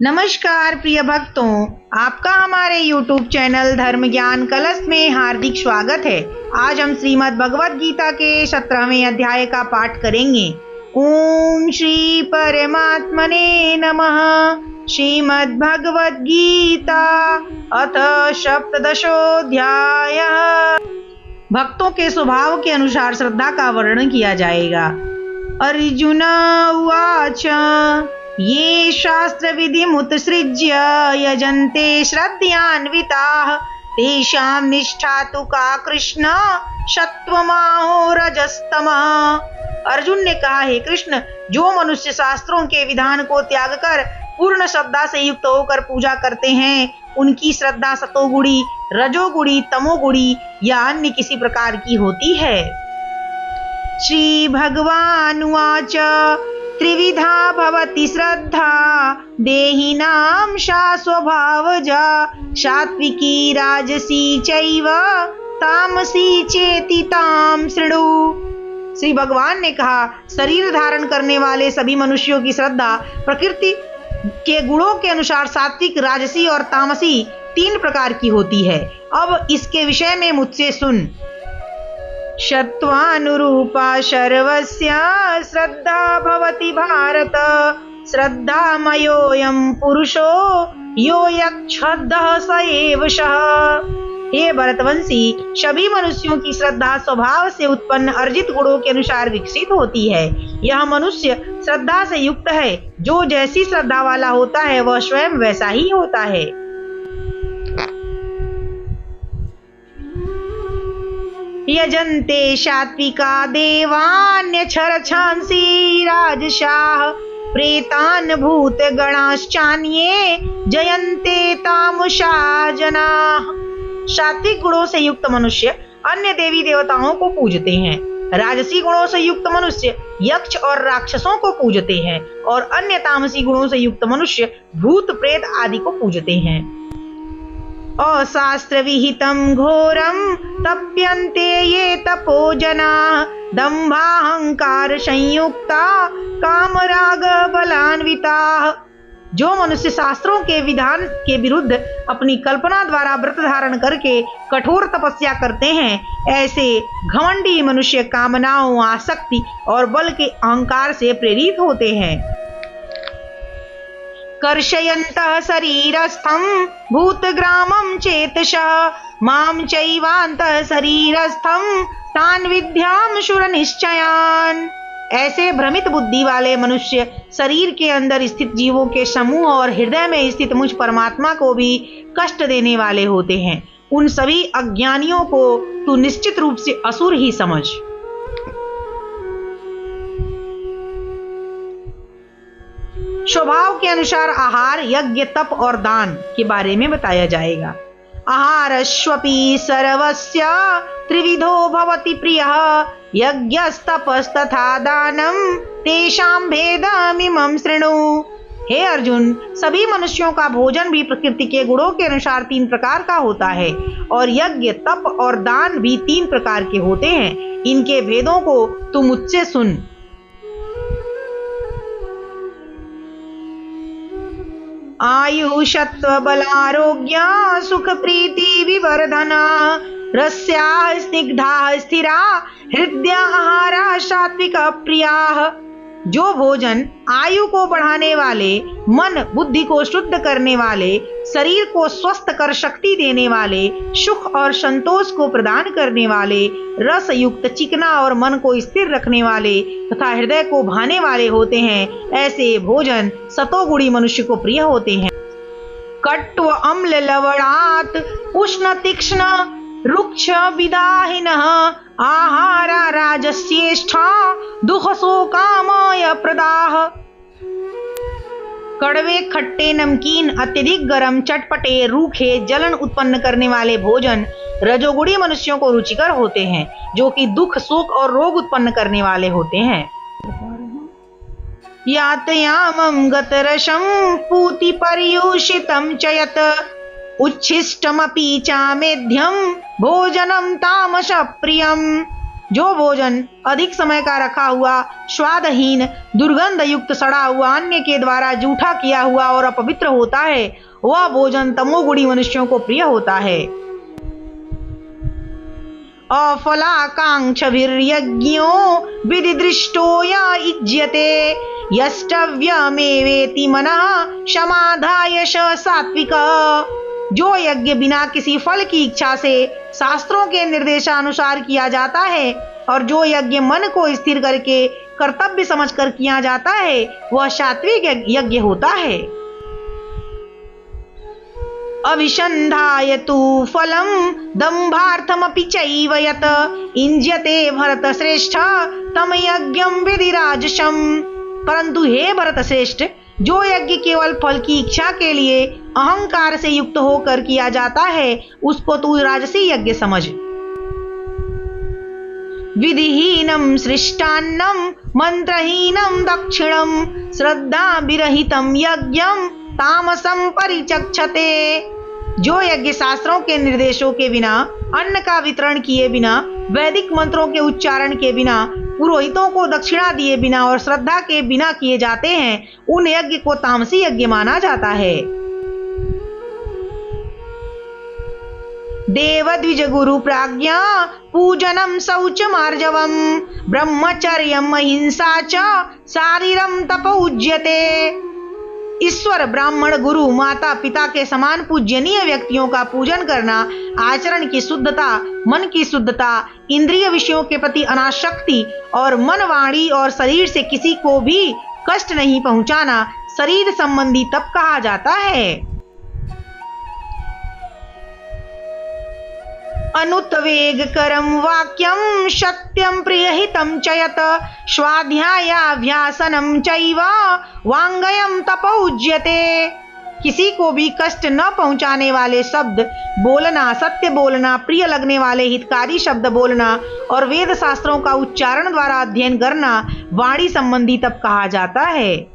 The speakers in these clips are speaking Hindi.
नमस्कार प्रिय भक्तों, आपका हमारे YouTube चैनल धर्म ज्ञान कलश में हार्दिक स्वागत है। आज हम श्रीमद् भगवद गीता के 17वें अध्याय का पाठ करेंगे। ओम श्री परमात्मने नमः। श्रीमद् भगवद गीता अथ सप्तदशोऽध्याय। भक्तों के स्वभाव के अनुसार श्रद्धा का वर्णन किया जाएगा। अर्जुन उवाच ये शास्त्र विधिमुत्सृज्य यजन्ते श्रद्धयान्विताः तेषां निष्ठा तु का कृष्ण सत्वमाहो रजस्तमः। अर्जुन ने कहा, हे कृष्ण, जो मनुष्य शास्त्रों के विधान को त्याग कर पूर्ण श्रद्धा से युक्त होकर पूजा करते हैं, उनकी श्रद्धा सतोगुणी, रजोगुणी, तमोगुणी या अन्य किसी प्रकार की होती है। श्री भगवानुवाच त्रिविधा भवति श्रद्धा देहिनां सा स्वभावजा सात्विकी राजसी चैव तामसी चेति ताम शृणु। श्री भगवान ने कहा, शरीर धारण करने वाले सभी मनुष्यों की श्रद्धा प्रकृति के गुणों के अनुसार सात्विक, राजसी और तामसी 3 प्रकार की होती है। अब इसके विषय में मुझसे सुन। सत्वानुरूपा सर्वस्य श्रद्धा भवति भारत श्रद्धामयोऽयं पुरुषो यो यच्छ्रद्धः स एव सः। हे भरतवंशी, सभी मनुष्यों की श्रद्धा स्वभाव से उत्पन्न अर्जित गुणों के अनुसार विकसित होती है। यह मनुष्य श्रद्धा से युक्त है। जो जैसी श्रद्धा वाला होता है वह स्वयं वैसा ही होता है। यजन्ते सात्विका देवान्यक्षरच्छांसि राजसाः प्रेतान् भूतगणाश्चान्ये जयन्ते तामसा जनाः। सात्विक गुणों से युक्त मनुष्य अन्य देवी देवताओं को पूजते हैं। राजसी गुणों से युक्त मनुष्य यक्ष और राक्षसों को पूजते हैं और अन्य तामसी गुणों से युक्त मनुष्य भूत प्रेत आदि को पूजते हैं। अशास्त्र विहितं घोरं तप्यन्ते ये तपो जनाः दम्भाहंकार संयुक्ता कामराग बलान्विताः। जो मनुष्य शास्त्रों के विधान के विरुद्ध अपनी कल्पना द्वारा व्रत धारण करके कठोर तपस्या करते हैं, ऐसे घमंडी मनुष्य कामनाओं, आसक्ति और बल के अहंकार से प्रेरित होते हैं। कर्षयन्तः शरीरस्थं भूतग्रामं चेतसः मां चैवान्तः शरीरस्थं तान् विद्यामसुर निश्चयान्। ऐसे भ्रमित बुद्धि वाले मनुष्य शरीर के अंदर स्थित जीवों के समूह और हृदय में स्थित मुझ परमात्मा को भी कष्ट देने वाले होते हैं। उन सभी अज्ञानियों को तू निश्चित रूप से असुर ही समझ। स्वभाव के अनुसार आहार, यज्ञ, तप और दान के बारे में बताया जाएगा। आहारस्वपि सर्वस्य त्रिविधो भवति प्रियः यज्ञस्तपस्तथा दानं तेषां भेदमिमं शृणु। हे अर्जुन, सभी मनुष्यों का भोजन भी प्रकृति के गुणों के अनुसार 3 प्रकार का होता है और यज्ञ, तप और दान भी 3 प्रकार के होते हैं। इनके भेदों को तू मुझसे सुन। आयु सत्व बलारोग्य सुख प्रीति विवर्धना रस्या स्निग्धा स्थिरा हृदया आहारा सात्विक प्रियाः। जो भोजन आयु को बढ़ाने वाले, मन बुद्धि को शुद्ध करने वाले, शरीर को स्वस्थ कर शक्ति देने वाले, सुख और संतोष को प्रदान करने वाले, रस युक्त, चिकना और मन को स्थिर रखने वाले तथा हृदय को भाने वाले होते हैं, ऐसे भोजन सतोगुणी मनुष्य को प्रिय होते हैं। कट्व अम्ल लवणात् उष्ण तीक्ष्ण रुक्ष विदाहिनः आहारा राजस्येष्ठा दुख शोकामय प्रदाः। कड़वे, खट्टे, नमकीन, अत्यधिक गरम, चटपटे, रूखे, जलन उत्पन्न करने वाले भोजन रजोगुणी मनुष्यों को रुचिकर होते हैं, जो कि दुख, शोक और रोग उत्पन्न करने वाले होते हैं। यातयामं गतरसं पूति पर्युषितं च यत् उच्छिष्टमपि चामेध्यं भोजनं तामस प्रियम्। जो भोजन अधिक समय का रखा हुआ, स्वादहीन, दुर्गंध युक्त, सड़ा हुआ, अन्य के द्वारा जूठा किया हुआ और अपवित्र होता है, वह भोजन तमोगुणी मनुष्यों को प्रिय होता है। अफलाकांक्षभिर्यज्ञो विधिदृष्टो य इज्यते यष्टव्यमेवेति मनः समाधाय स सात्विकः। जो यज्ञ बिना किसी फल की इच्छा से शास्त्रों के निर्देशानुसार किया जाता है और जो यज्ञ मन को स्थिर करके कर्तव्य समझकर किया जाता है, वह सात्विक यज्ञ होता है। अभिसंधाय तु फलम दंभार्थमपि चैव यत इंज्यते भरत श्रेष्ठ तम यज्ञम विधिराजसम। परंतु हे भरत श्रेष्ठ, जो यज्ञ केवल फल की इच्छा के लिए अहंकार से युक्त होकर किया जाता है, उसको तू राजसी यज्ञ समझ। विधिहीनम सृष्टान्नम मंत्रहीनम दक्षिणम श्रद्धा विरहितम यज्ञम तामसम परिचक्षते। जो यज्ञ शास्त्रों के निर्देशों के बिना, अन्न का वितरण किए बिना, वैदिक मंत्रों के उच्चारण के बिना, पुरोहितों को दक्षिणा दिए बिना और श्रद्धा के बिना किए जाते हैं, उन यज्ञ को तामसी यज्ञ माना जाता है। देवद्विज गुरु प्राज्ञा पूजनम शौच मार्जवम ब्रह्मचर्यम अहिंसा च शारीरम तप उज्यते। ईश्वर, ब्राह्मण, गुरु, माता पिता के समान पूजनीय व्यक्तियों का पूजन करना, आचरण की शुद्धता, मन की शुद्धता, इंद्रिय विषयों के प्रति अनासक्ति और मन, वाणी और शरीर से किसी को भी कष्ट नहीं पहुंचाना शरीर संबंधी तप कहा जाता है। अनुत्वेगकरं वाक्यं सत्यं प्रियहितं च यत् स्वाध्यायाभ्यासनं चैव वाङ्गयं तप उज्यते। किसी को भी कष्ट न पहुंचाने वाले शब्द बोलना, सत्य बोलना, प्रिय लगने वाले हितकारी शब्द बोलना और वेद शास्त्रों का उच्चारण द्वारा अध्ययन करना वाणी संबंधी तप कहा जाता है।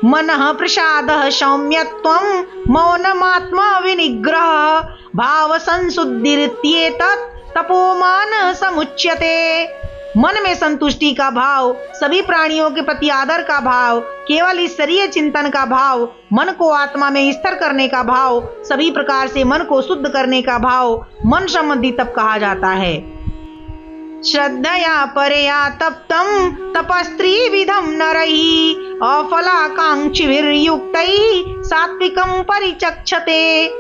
मनः प्रसादः सौम्यत्वं मौनमात्मा विनिग्रह भाव संशुद्धिरित्येतत् तपोमान समुच्यते। मन में संतुष्टि का भाव, सभी प्राणियों के प्रति आदर का भाव, केवल ईश्वरीय चिंतन का भाव, मन को आत्मा में स्थिर करने का भाव, सभी प्रकार से मन को शुद्ध करने का भाव मन संबंधी तप कहा जाता है। श्रद्धया परया तप्तं तपस्त्रिविधं नरैः अफलाकांक्षिभिर्युक्तैः सात्विकं परिचक्षते।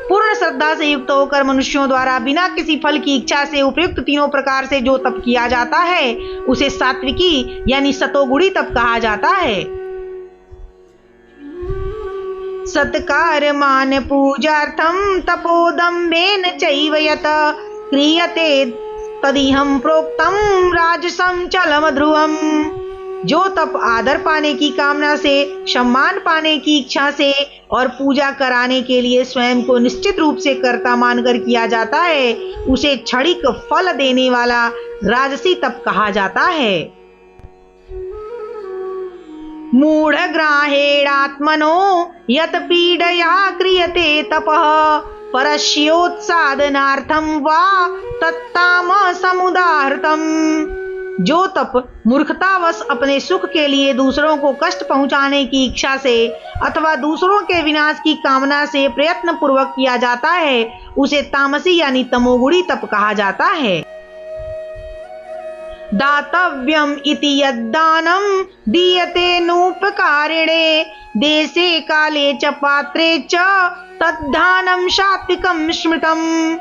पूर्ण श्रद्धा से युक्त होकर मनुष्यों द्वारा बिना किसी फल की इच्छा से उपयुक्त तीनों प्रकार से जो तप किया जाता है, उसे सात्विकी यानी सतोगुणी तप कहा जाता है। सत्कार मान पूजार्थं तपोदम्भेन चैव यत् क्रियते तदिहं प्रोक्तम राजसं चलम ध्रुवम। जो तप आदर पाने की कामना से, सम्मान पाने की इच्छा से और पूजा कराने के लिए स्वयं को निश्चित रूप से कर्ता मानकर किया जाता है, उसे क्षणिक फल देने वाला राजसी तप कहा जाता है। मूढ़ग्राहेणात्मनो यत् पीडया क्रियते तपः परस्योत्सादनार्थं वा तत्तामसमुदाहृतम्। जो तप मूर्खतावश अपने सुख के लिए दूसरों को कष्ट पहुंचाने की इच्छा से अथवा दूसरों के विनाश की कामना से प्रयत्न पूर्वक किया जाता है, उसे तामसी यानी तमोगुणी तप कहा जाता है। दातव्यम इति यद्दानं दीयते नूपकारिणे देशे काले च पात्रे च तद्दानं सात्विकं स्मृतम्।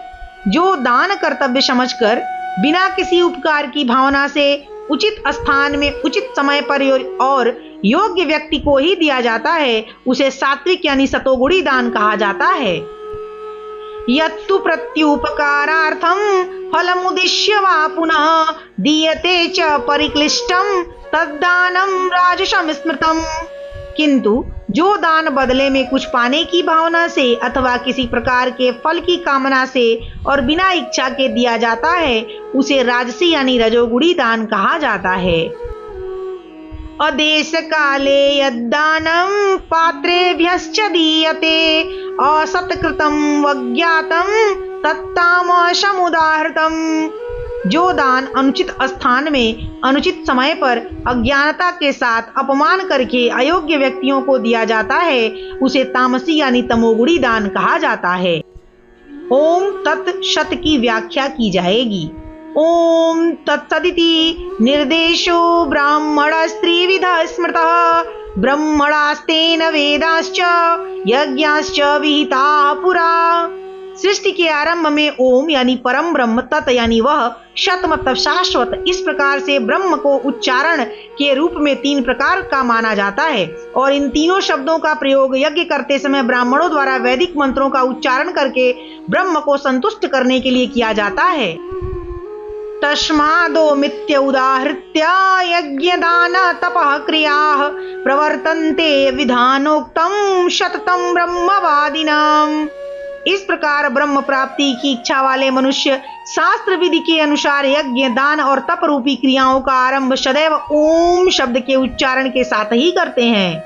जो दान कर्तव्य समझकर बिना किसी उपकार की भावना से उचित स्थान में उचित समय पर और योग्य व्यक्ति को ही दिया जाता है, उसे सात्विक यानी सतोगुणी दान कहा जाता है। यत्तु प्रत्युपकारार्थं फलमुद्दिश्य वा पुनः दीयते च परिक्लिष्टं तद्दानं राजसं स्मृतम्। किंतु जो दान बदले में कुछ पाने की भावना से अथवा किसी प्रकार के फल की कामना से और बिना इच्छा के दिया जाता है, उसे राजसी यानी रजोगुणी दान कहा जाता है। अदेश काले यद्दानं पात्रेभ्यश्च दीयते असत्कृतं वज्ञातं तत्तामसमुदाहृतम्। जो दान अनुचित स्थान में अनुचित समय पर अज्ञानता के साथ अपमान करके अयोग्य व्यक्तियों को दिया जाता है उसे तामसी यानी तमोगुणी दान कहा जाता है। ओम तत् शत की व्याख्या की जाएगी। ओम तत्सदिति निर्देशो ब्राह्मणस्त्रिविधः स्मृतः ब्रह्मणास्तेन वेदाश्च यज्ञाश्च विहिताः पुरा। सृष्टि के आरंभ में ओम यानी परम ब्रह्म, तत् यानी वह, शत मतलब शाश्वत, इस प्रकार से ब्रह्म को उच्चारण के रूप में 3 प्रकार का माना जाता है और इन तीनों शब्दों का प्रयोग यज्ञ करते समय ब्राह्मणों द्वारा वैदिक मंत्रों का उच्चारण करके ब्रह्म को संतुष्ट करने के लिए किया जाता है। तस्मादोमित्य उदाहृत्य यज्ञदान तपः क्रियाः प्रवर्तन्ते विधानोक्तं शततं ब्रह्मवादिनाम्। इस प्रकार ब्रह्म प्राप्ति की इच्छा वाले मनुष्य शास्त्र विधि के अनुसार यज्ञ, दान और तप रूपी क्रियाओं का आरंभ सदैव ओम शब्द के उच्चारण के साथ ही करते हैं।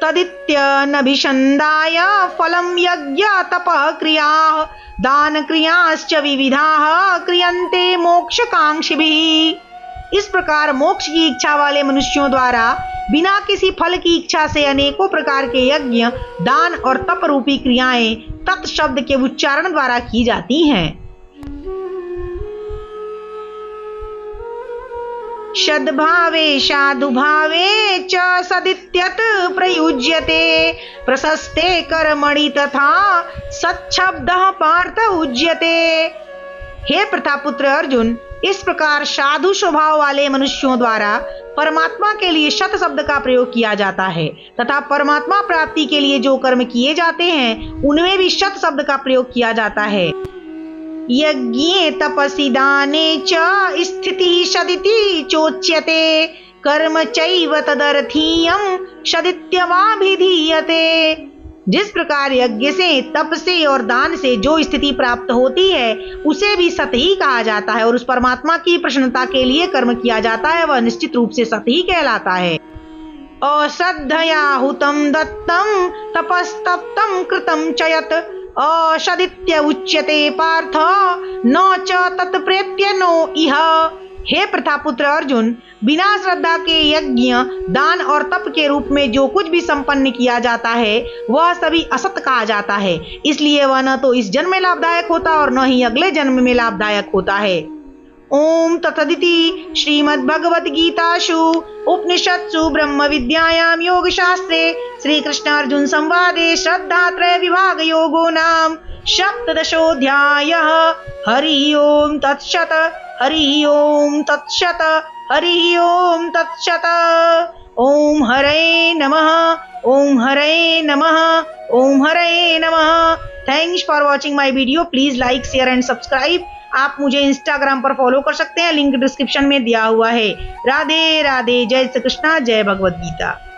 तदित्यनभिषन्दाय फलं यज्ञ तपः क्रियाः दान क्रियाश्च विविधाः क्रियन्ते मोक्षकांक्षिभिः। इस प्रकार मोक्ष की इच्छा वाले मनुष्यों द्वारा बिना किसी फल की इच्छा से अनेकों प्रकार के यज्ञ, दान और तप रूपी क्रियाएं तत् शब्द के उच्चारण द्वारा की जाती हैं। सद्भावे साधुभावे च सदित्यत प्रयुज्यते प्रशस्ते कर्मणि तथा सच्छब्दः पार्थ उज्यते। हे प्रतापुत्र अर्जुन, इस प्रकार साधु स्वभाव वाले मनुष्यों द्वारा परमात्मा के लिए शत शब्द का प्रयोग किया जाता है तथा परमात्मा प्राप्ति के लिए जो कर्म किए जाते हैं उनमें भी शत शब्द का प्रयोग किया जाता है। यज्ञे तपसि दाने च स्थितिः सदिति चोच्यते कर्म चैव तदर्थीयं सदित्यवाभिधीयते। जिस प्रकार यज्ञ से, तप से और दान से जो स्थिति प्राप्त होती है उसे भी सत ही कहा जाता है और उस परमात्मा की प्रसन्नता के लिए कर्म किया जाता है वह निश्चित रूप से सत ही कहलाता है। अश्रद्धया हुतं दत्तं तपस्तप्तं कृतं च यत् असदित्य उच्यते पार्थ न च तत्प्रेत्य नो इह। हे प्रतापुत्र अर्जुन, बिना श्रद्धा के यज्ञ, दान और तप के रूप में जो कुछ भी संपन्न किया जाता है वह सभी असत कहा जाता है, इसलिए वह न तो इस जन्म में लाभदायक होता और न ही अगले जन्म में लाभदायक होता है। ओम तत्सदिति श्रीमद्भगवद्गीतासु उपनिषत्सु ब्रह्म विद्यायां योगशास्त्रे श्रीकृष्ण अर्जुन संवादे श्रद्धात्रय विभाग योगो नाम सप्तदशोऽध्यायः। हरि ओम तत्सत्। हरि ओम तत्सत्। हरि ओम तत्सत्। ओम हरे नमः। ओम हरे नमः। ओम हरे नमः। Thanks for watching my video. Please like, share and subscribe. आप मुझे इंस्टाग्राम पर फॉलो कर सकते हैं, लिंक डिस्क्रिप्शन में दिया हुआ है। राधे राधे। जय श्री कृष्णा। जय भगवद गीता।